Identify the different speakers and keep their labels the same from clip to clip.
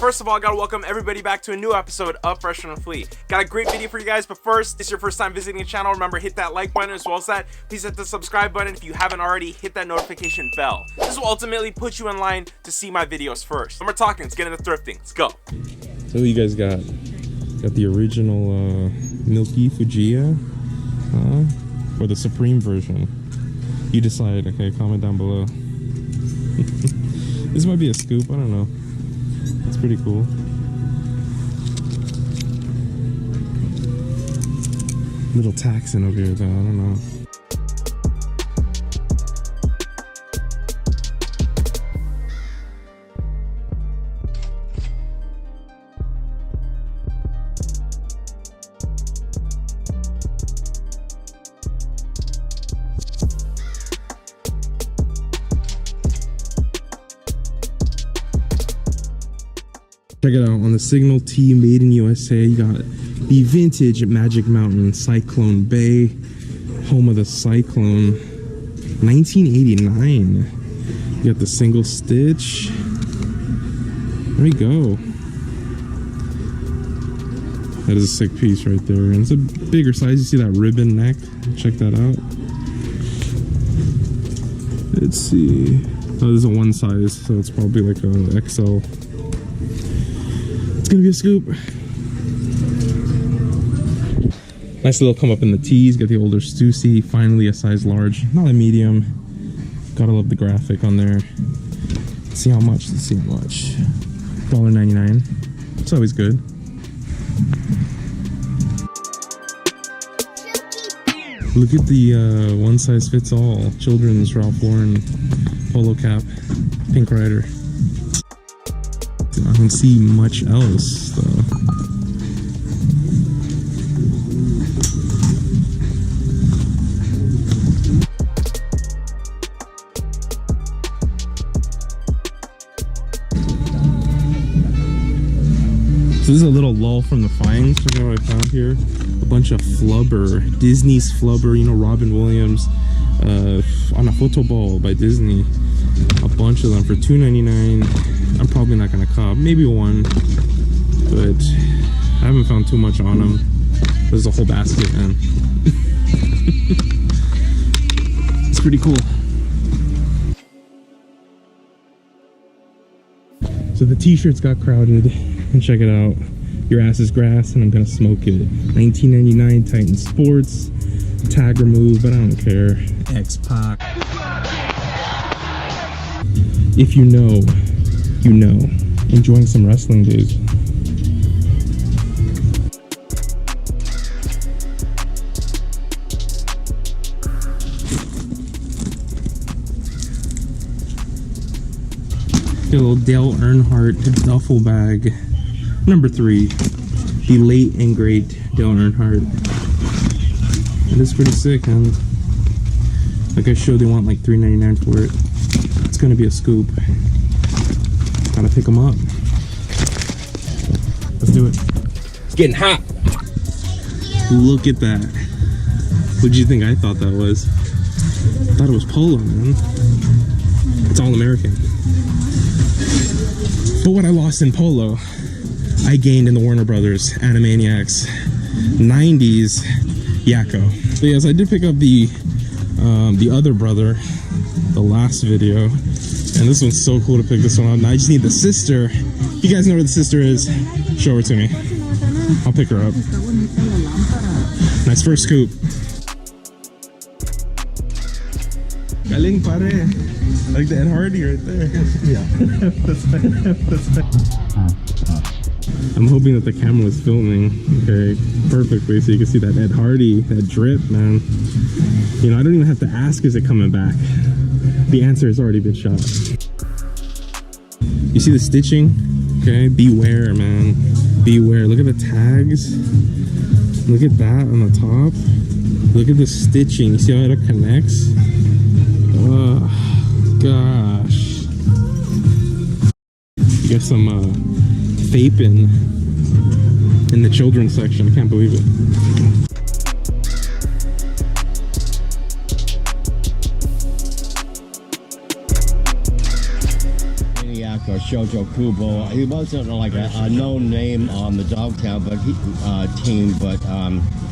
Speaker 1: First of all, I gotta welcome everybody back to a new episode of Fresh and Fleet. Got a great video for you guys, but first, if it's your first time visiting the channel, remember hit that like button as well as that. Please hit the subscribe button if you haven't already. Hit that notification bell. This will ultimately put you in line to see my videos first. When we're talking, let's get into thrifting. Let's go.
Speaker 2: So you guys got the original Milky Fujia or the Supreme version. You decide. Okay, comment down below. This might be a scoop, I don't know. It's pretty cool. Little Texan over here though, I don't know. Check it out, on the Signal T made in USA, you got the vintage Magic Mountain Cyclone Bay, home of the Cyclone, 1989. You got the single stitch. There we go. That is a sick piece right there, and it's a bigger size. You see that ribbon neck? Check that out. Let's see. Oh, this is a one size, so it's probably like a XL. It's gonna be a scoop. Nice little come up in the T's. Got the older Stussy, finally a size large, not a medium. Gotta love the graphic on there. Let's see how much. Let's see how much. $1.99. It's always good. Look at the one size fits all children's Ralph Lauren polo cap, Pink Rider. I don't see much else though. So this is a little lull from the finds. Look at what I found here. A bunch of flubber, Disney's flubber, you know, Robin Williams on a photo ball by Disney. A bunch of them for $2.99. I'm probably not gonna cop, maybe one, but I haven't found too much on them. There's a whole basket, man. It's pretty cool. So the t-shirts got crowded, and check it out. Your ass is grass and I'm gonna smoke it. 1999 Titan Sports, tag remove, but I don't care. X-Pac. If you know, you know. Enjoying some wrestling, dude. Get a little Dale Earnhardt duffel bag. Number 3. The late and great Dale Earnhardt. It is pretty sick, man. Like I showed, they want like $3.99 for it. It's gonna be a scoop. Gotta pick them up. Let's do it. It's getting hot. Look at that. What did you think I thought that was? I thought it was polo, man. It's all American. But what I lost in polo, I gained in the Warner Brothers Animaniacs 90s Yakko. So yes, I did pick up the other brother, the last video. And this one's so cool to pick this one up. Now I just need the sister. If you guys know where the sister is, show her to me. I'll pick her up. Nice first scoop. Galing pare. Like the Ed Hardy right there. Yeah. I'm hoping that the camera was filming, okay, perfectly, so you can see that Ed Hardy, that drip, man. You know, I don't even have to ask, is it coming back? The answer has already been shot. You see the stitching? Okay, beware, man. Beware. Look at the tags. Look at that on the top. Look at the stitching. You see how it connects? Oh, gosh. You got some vaping in the children's section. I can't believe it.
Speaker 3: or Shojo Kubo. He wasn't like a known name on the Dogtown team,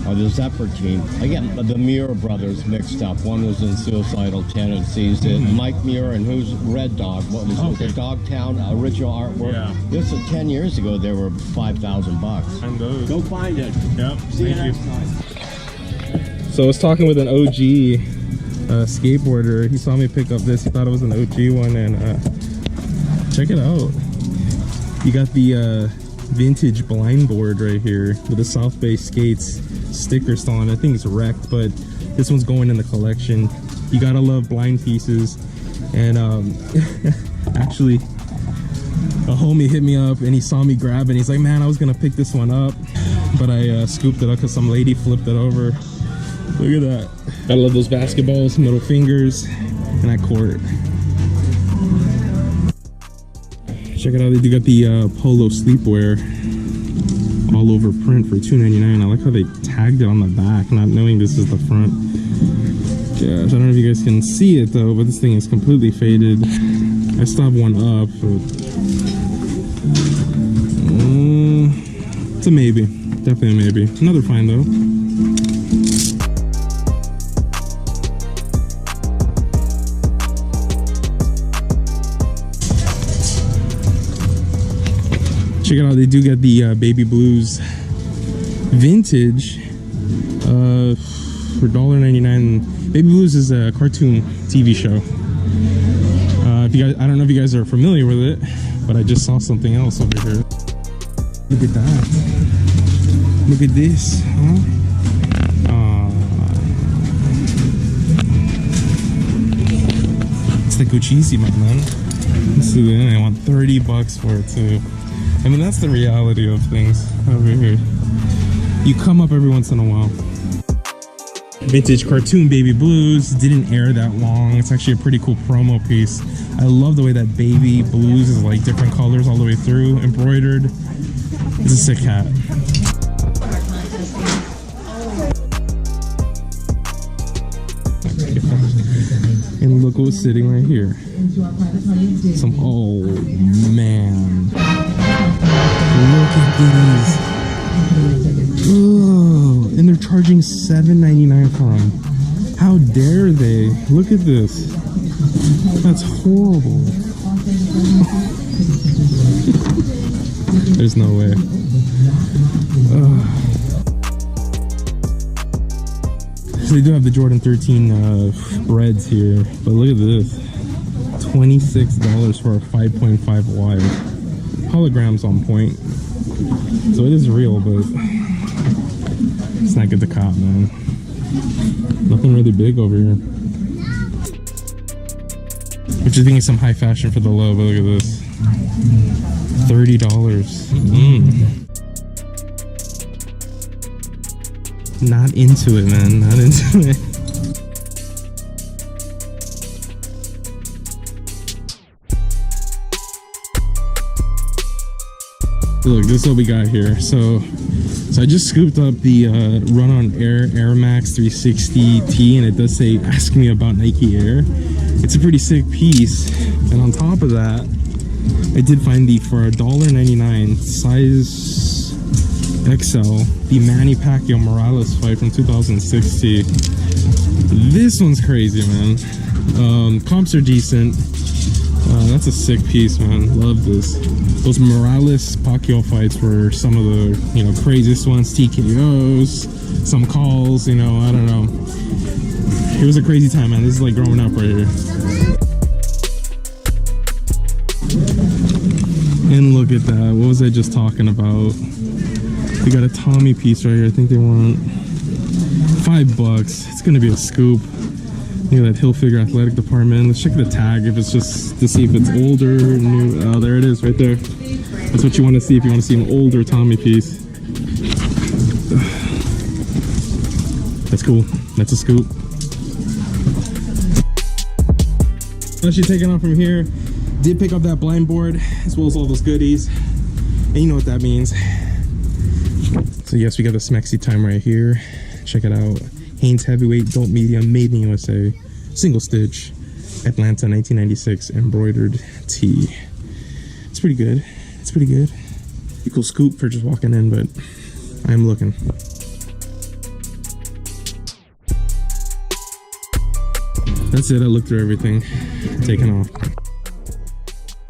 Speaker 3: or the Zephyr team. I get the Muir brothers mixed up. One was in Suicidal Tendencies. Mike Muir and who's Red Dog? What was the Dogtown original artwork? Yeah. This was 10 years ago. They were $5,000.
Speaker 2: And those.
Speaker 3: Go find it.
Speaker 2: Yep.
Speaker 3: See you next time.
Speaker 2: So I was talking with an OG skateboarder. He saw me pick up this. He thought it was an OG one, and check it out. You got the vintage blind board right here with the South Bay Skates sticker still on it. I think it's wrecked, but this one's going in the collection. You gotta love blind pieces. And actually, a homie hit me up and he saw me grab it. He's like, man, I was gonna pick this one up, but I scooped it up because some lady flipped it over. Look at that. I love those basketballs, middle fingers, and that court. Check it out, they do got the Polo sleepwear all over print for $2.99. I like how they tagged it on the back, not knowing this is the front. Gosh, I don't know if you guys can see it though, but this thing is completely faded. I still have one up, but it's a maybe. Definitely a maybe. Another find though. Check it out, they do get the Baby Blues vintage for $1.99. Baby Blues is a cartoon TV show. If you guys, I don't know if you guys are familiar with it, but I just saw something else over here. Look at that. Look at this, huh? It's the Gucci, my man. This is, I want $30 for it too. I mean, that's the reality of things over here. You come up every once in a while. Vintage cartoon Baby Blues didn't air that long. It's actually a pretty cool promo piece. I love the way that Baby Blues is like different colors all the way through, embroidered. It's a sick hat. And look what's sitting right here. Some, oh man. Look at these. Oh, and they're charging $7.99 for them. How dare they? Look at this. That's horrible. There's no way. So they do have the Jordan 13 breads here, but look at this. $26 for a 5.5 wide. Hologram's on point, so it is real, but it's not good to cop, man. Nothing really big over here, which I think is some high fashion for the low. But look at this, $30. Not into it, man. Not into it. Look, this is what we got here. So I just scooped up the Run-On Air Max 360 T, and it does say ask me about Nike Air. It's a pretty sick piece, and on top of that, I did find the for $1.99 size XL, the Manny Pacquiao Morales fight from 2016. This one's crazy, man. Comps are decent. That's a sick piece, man. Love this. Those Morales Pacquiao fights were some of the, you know, craziest ones. TKOs, some calls, you know, I don't know. It was a crazy time, man. This is like growing up right here. And look at that. What was I just talking about? We got a Tommy piece right here. I think they want $5. It's gonna be a scoop. Look at that Hilfiger athletic department. Let's check the tag if it's just to see if it's older, new. Oh, there it is right there. That's what you want to see if you want to see an older Tommy piece. That's cool. That's a scoop. Actually taking off from here. Did pick up that blind board as well as all those goodies. And you know what that means. So yes, we got the Smexy time right here. Check it out. Hanes Heavyweight, Adult Medium, made in USA, single stitch, Atlanta 1996 embroidered tee. pretty good. It's pretty good. Equal scoop for just walking in, but I'm looking. That's it. I looked through everything. Taking off.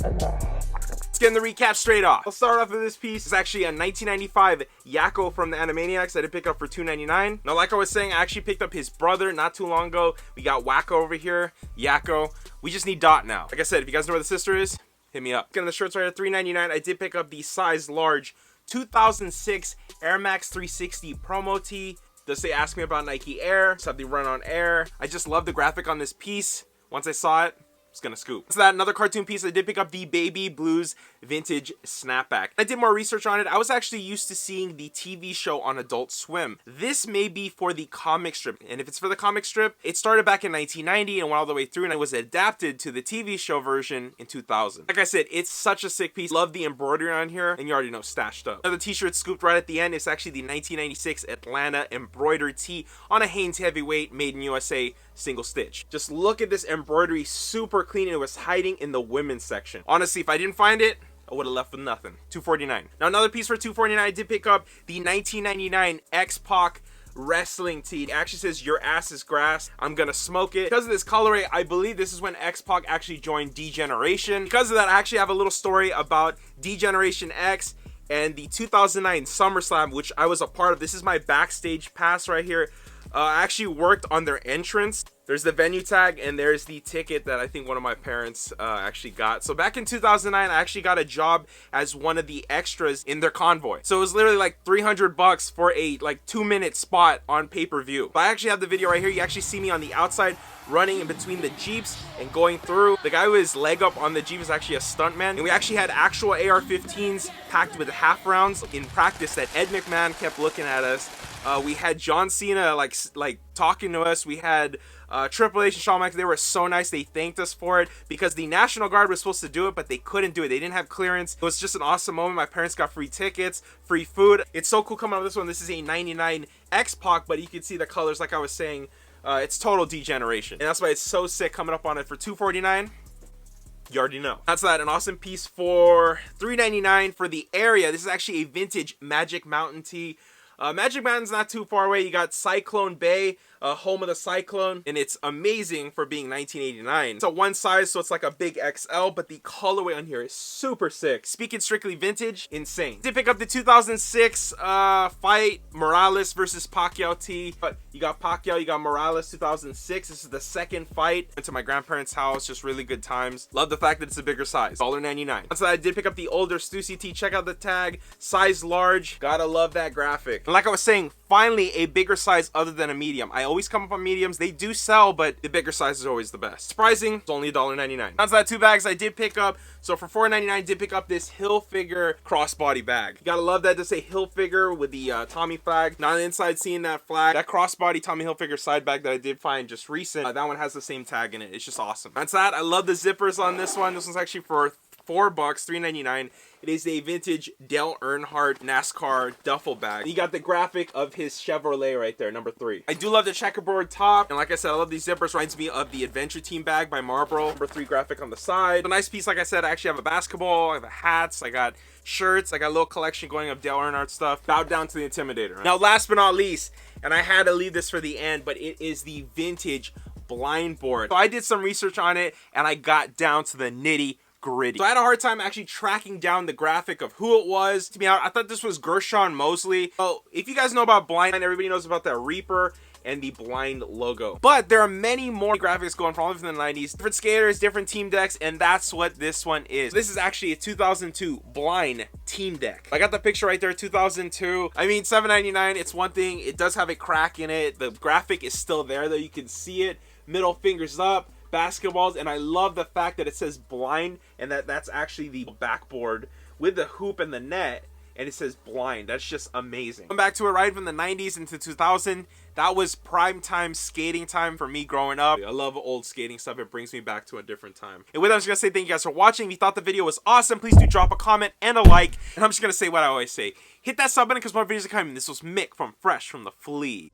Speaker 1: Let's get in the recap straight off. I'll start off with this piece. It's actually a 1995 Yakko from the Animaniacs I did pick up for $2.99. Now, like I was saying, I actually picked up his brother not too long ago. We got Wacko over here, Yakko. We just need Dot now. Like I said, if you guys know where the sister is, hit me up. Getting the shirts right at $3.99. I did pick up the size large 2006 Air Max 360 promo tee. Does say ask me about Nike Air? Just have the run on air. I just love the graphic on this piece. Once I saw it, it's gonna scoop. So that another cartoon piece, I did pick up the Baby Blues vintage snapback. I did more research on it. I was actually used to seeing the TV show on Adult Swim. This may be for the comic strip, and if it's for the comic strip, it started back in 1990 and went all the way through, and it was adapted to the TV show version in 2000. Like I said, it's such a sick piece. Love the embroidery on here, and you already know, stashed up. Another t-shirt scooped right at the end. It's actually the 1996 Atlanta embroidered tee on a Hanes heavyweight, made in USA, single stitch. Just look at this embroidery, super clean. It was hiding in the women's section. Honestly, if I didn't find it, I would have left with nothing. $2.49. Now another piece for $2.49, I did pick up the 1999 X-Pac wrestling tee. It actually says your ass is grass, I'm gonna smoke it. Because of this colorway, I believe this is when X-Pac actually joined D-Generation. Because of that, I actually have a little story about D-Generation X and the 2009 SummerSlam, which I was a part of. This is my backstage pass right here. I actually worked on their entrance. There's the venue tag, and there's the ticket that I think one of my parents actually got. So back in 2009, I actually got a job as one of the extras in their convoy. So it was literally like $300 for a like 2-minute spot on pay-per-view. But I actually have the video right here. You actually see me on the outside running in between the Jeeps and going through. The guy with his leg up on the Jeep is actually a stuntman. And we actually had actual AR-15s packed with half rounds in practice that Ed McMahon kept looking at us. We had John Cena like talking to us. We had Triple H and Shawn Michaels. They were so nice. They thanked us for it because the National Guard was supposed to do it, but they couldn't do it. They didn't have clearance. It was just an awesome moment. My parents got free tickets, free food. It's so cool coming out of this one. This is a 99 X-Pac, but you can see the colors like I was saying. It's total degeneration. And that's why it's so sick coming up on it for $2.49. You already know. That's that. An awesome piece for $3.99 for the area. This is actually a vintage Magic Mountain tee. Magic Mountain's not too far away. You got Cyclone Bay, home of the Cyclone, and it's amazing for being 1989. It's a one size, so it's like a big XL, but the colorway on here is super sick. Speaking strictly vintage, insane. Did pick up the 2006 fight, Morales versus Pacquiao tee. But you got Pacquiao, you got Morales, 2006. This is the second fight. Went to my grandparents' house, just really good times. Love the fact that it's a bigger size, $1.99. So I did pick up the older Stussy tee. Check out the tag, size large. Gotta love that graphic. And like I was saying, finally a bigger size other than a medium. I always come up on mediums. They do sell, but the bigger size is always the best. Surprising, it's only $1.99. That's that 2 bags I did pick up. So for $4.99, I did pick up this Hilfiger crossbody bag. You gotta love that to say Hilfiger with the Tommy flag. Now on the inside, seeing that flag. That crossbody Tommy Hilfiger side bag that I did find just recent. That one has the same tag in it. It's just awesome. That's that. I love the zippers on this one. This one's actually for $4, $3.99. It is a vintage Dale Earnhardt NASCAR duffel bag. You got the graphic of his Chevrolet right there, number 3. I do love the checkerboard top, and like I said, I love these zippers. Reminds me of the Adventure Team bag by Marlboro, number 3 graphic on the side. A nice piece, like I said. I actually have a basketball, I have hats, I got shirts, I got a little collection going of Dale Earnhardt stuff. Bow down to the Intimidator. Now, last but not least, and I had to leave this for the end, but it is the vintage blind board. So I did some research on it, and I got down to the nitty gritty. So I had a hard time actually tracking down the graphic of who it was. To be honest, I thought this was Gershon Mosley. Well, if you guys know about Blind, everybody knows about that Reaper and the Blind logo. But there are many more graphics going from all over the 90s. Different skaters, different team decks, and that's what this one is. This is actually a 2002 Blind team deck. I got the picture right there, 2002. I mean, $7.99, it's one thing. It does have a crack in it. The graphic is still there, though. You can see it. Middle fingers up. Basketballs, and I love the fact that it says Blind and that's actually the backboard with the hoop and the net, and it says Blind. That's just amazing. Come back to it right from the 90s into 2000. That was prime time skating time for me growing up. I love old skating stuff. It brings me back to a different time. And with that, I'm just gonna say thank you guys for watching. If you thought the video was awesome, please do drop a comment and a like. And I'm just gonna say what I always say: hit that sub button because more videos are coming. This was Mick from Fresh from the Flea.